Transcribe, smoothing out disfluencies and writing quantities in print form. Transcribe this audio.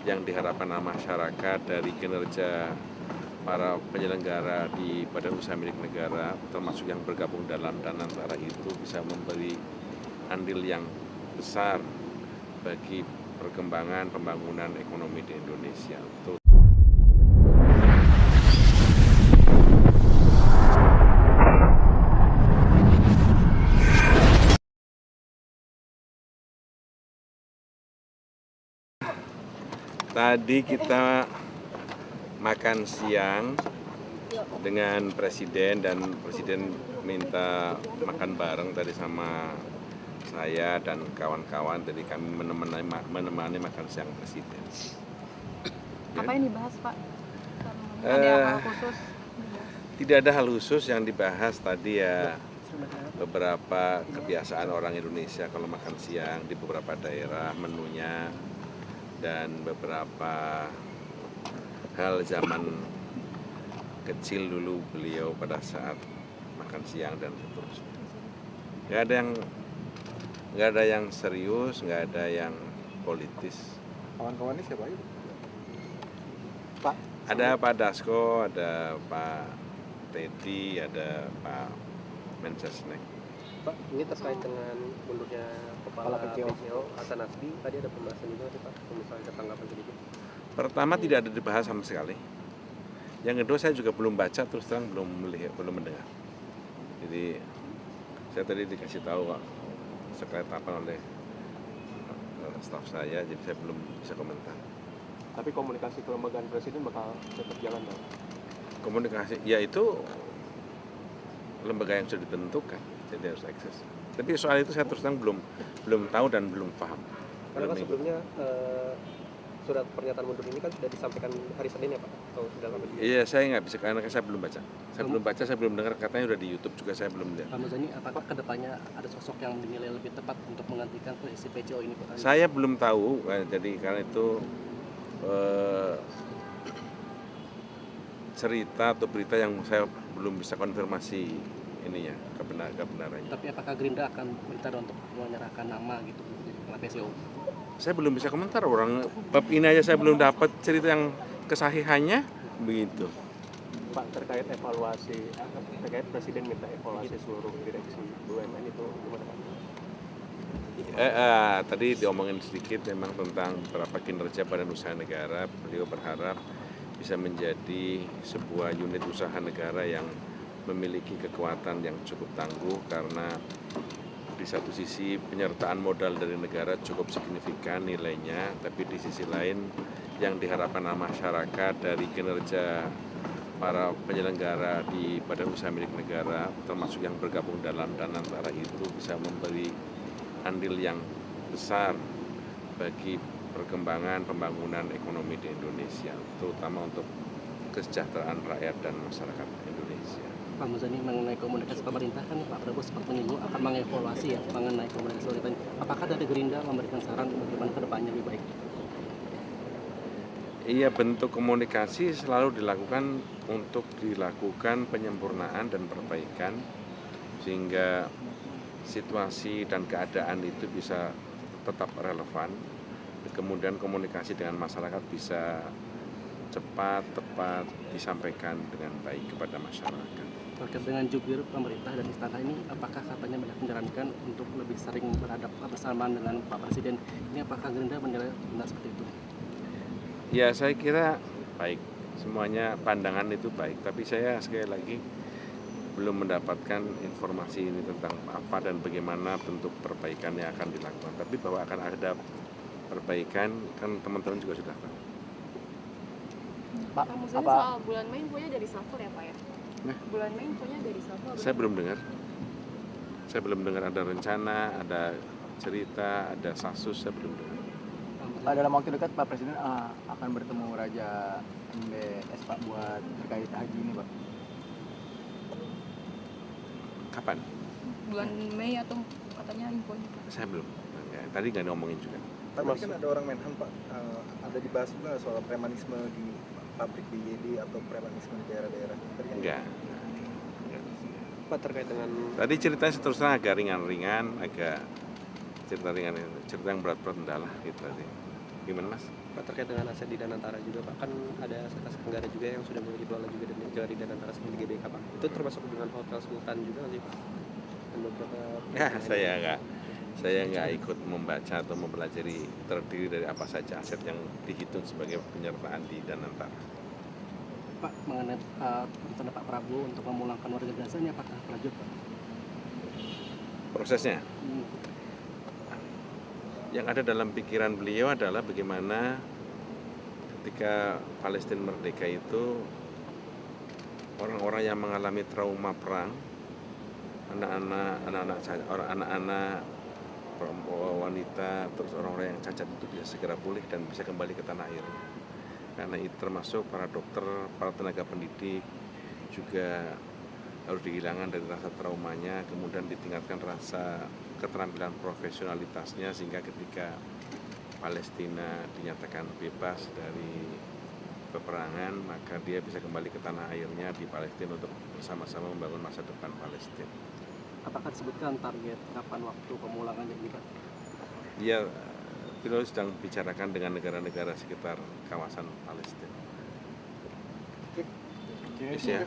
yang diharapkan masyarakat dari kinerja para penyelenggara di badan usaha milik negara, termasuk yang bergabung dalam dan antara itu bisa memberi andil yang besar bagi perkembangan pembangunan ekonomi di Indonesia. Tadi kita makan siang dengan Presiden dan Presiden minta makan bareng tadi sama saya dan kawan-kawan. Jadi kami menemani makan siang Presiden. Apa yang dibahas, Pak? Ada hal khusus? Tidak ada hal khusus yang dibahas tadi ya, beberapa kebiasaan orang Indonesia kalau makan siang di beberapa daerah menunya, dan beberapa hal zaman kecil dulu beliau pada saat makan siang dan seterusnya. Nggak ada yang serius, nggak ada yang politis. Kawan-kawannya siapa aja, Pak? Ada Pak Dasko, ada Pak Teddy, ada Pak Mensesnek. Pak, ini terkait dengan mundurnya Kepala PCO Hasan Nasbi, tadi ada pembahasan juga sih Pak, misalnya ada tanggapan sedikit. Pertama tidak ada dibahas sama sekali. Yang kedua saya juga belum baca, terus terang belum melihat, belum mendengar. Jadi saya tadi dikasih tahu Pak sekretariat oleh staf saya, jadi saya belum bisa komentar. Tapi komunikasi kelembagaan Presiden bakal tetap jalan Pak? Komunikasi, ya itu lembaga yang sudah ditentukan, jadi harus akses. Tapi soal itu saya terus terang belum tahu dan belum paham. Karena kan sebelumnya surat pernyataan mundur ini kan sudah disampaikan hari Senin ya Pak? Atau sudah lama juga? Iya, saya nggak bisa karena saya belum baca. Saya belum dengar, katanya udah di YouTube juga, saya belum lihat. Pak Muzani, apakah kedepannya ada sosok yang dinilai lebih tepat untuk menggantikan posisi PCO ini Pak? Saya belum tahu, jadi karena itu cerita atau berita yang saya belum bisa konfirmasi ini ya kebenarannya. Tapi apakah Gerindra akan minta untuk menyerahkan nama gitu ke PCO? Saya belum bisa komentar, orang bab ini aja saya belum dapat cerita yang kesahihannya begitu. Pak, terkait evaluasi, terkait Presiden minta evaluasi seluruh direksi BUMN itu gimana Pak? Tadi diomongin sedikit memang tentang beberapa kinerja badan usaha negara. Beliau berharap bisa menjadi sebuah unit usaha negara yang memiliki kekuatan yang cukup tangguh, karena di satu sisi penyertaan modal dari negara cukup signifikan nilainya, tapi di sisi lain yang diharapkan masyarakat dari kinerja para penyelenggara di badan usaha milik negara, termasuk yang bergabung dalam dan antara itu bisa memberi andil yang besar bagi perkembangan pembangunan ekonomi di Indonesia, terutama untuk kesejahteraan rakyat dan masyarakat Indonesia. Pak Muzani, mengenai komunikasi pemerintah kan Pak Prabowo sempat menyinggung akan mengevaluasi ya mengenai komunikasi pemerintah. Apakah dari Gerindra memberikan saran bagaimana kedepannya lebih baik? Iya, bentuk komunikasi selalu dilakukan untuk dilakukan penyempurnaan dan perbaikan sehingga situasi dan keadaan itu bisa tetap relevan. Kemudian komunikasi dengan masyarakat bisa cepat, tepat disampaikan dengan baik kepada masyarakat. Terkait dengan jubir pemerintah dan istana ini, apakah katanya banyak menyarankan untuk lebih sering berhadap bersamaan dengan Pak Presiden? Ini apakah Gerindra menilai benar seperti itu? Ya, saya kira baik. Semuanya pandangan itu baik. Tapi saya sekali lagi belum mendapatkan informasi ini tentang apa dan bagaimana bentuk perbaikan yang akan dilakukan. Tapi bahwa akan ada perbaikan kan teman-teman juga sudah tahu. Pak Muzani, soal bulan Mei infonya dari Safur ya Pak ya? Nah, Bulan Mei infonya dari Safur. saya belum dengar ada rencana, ada cerita, ada sasus, saya belum dengar. Pak, dalam waktu dekat Pak Presiden akan bertemu Raja MBS Pak buat terkait haji ini Pak. Kapan? Bulan Mei atau katanya infonya Pak? Saya belum. Tadi nggak ngomongin juga. Pak, tadi kan ada orang Menhan Pak, ada dibahas juga soal premanisme di pabrik BYD atau premanisme di daerah-daerah. Enggak. Pak, terkait dengan Tadi ceritanya terus terang agak ringan-ringan, agak cerita ringan, cerita yang berat-berat enggak lah gitu tadi. Gimana Mas? Pak, terkait dengan aset di Danantara juga Pak, kan ada aset negara juga yang sudah mulai dikelola juga dari Danantara seperti GBK Pak, itu termasuk dengan Hotel Sultan juga nggak sih Pak? Dan beberapa Ya, saya nggak ikut membaca atau mempelajari terdiri dari apa saja aset yang dihitung sebagai penyertaan di Danantara. Pak, mengenai rencana Pak Prabowo untuk memulangkan warga Gaza ini apakah lanjut Pak? Prosesnya yang ada dalam pikiran beliau adalah bagaimana ketika Palestina merdeka itu orang-orang yang mengalami trauma perang, anak-anak, wanita, terus orang-orang yang cacat itu bisa segera pulih dan bisa kembali ke tanah air. Karena itu termasuk para dokter, para tenaga pendidik juga harus dihilangkan dari rasa traumanya, kemudian ditingkatkan rasa keterampilan profesionalitasnya sehingga ketika Palestina dinyatakan bebas dari peperangan maka dia bisa kembali ke tanah airnya di Palestina untuk bersama-sama membangun masa depan Palestina. Apakah disebutkan target kapan waktu pemulangannya ini Pak? Ya, beliau sedang bicarakan dengan negara-negara sekitar kawasan Palestina. Oke. Ya.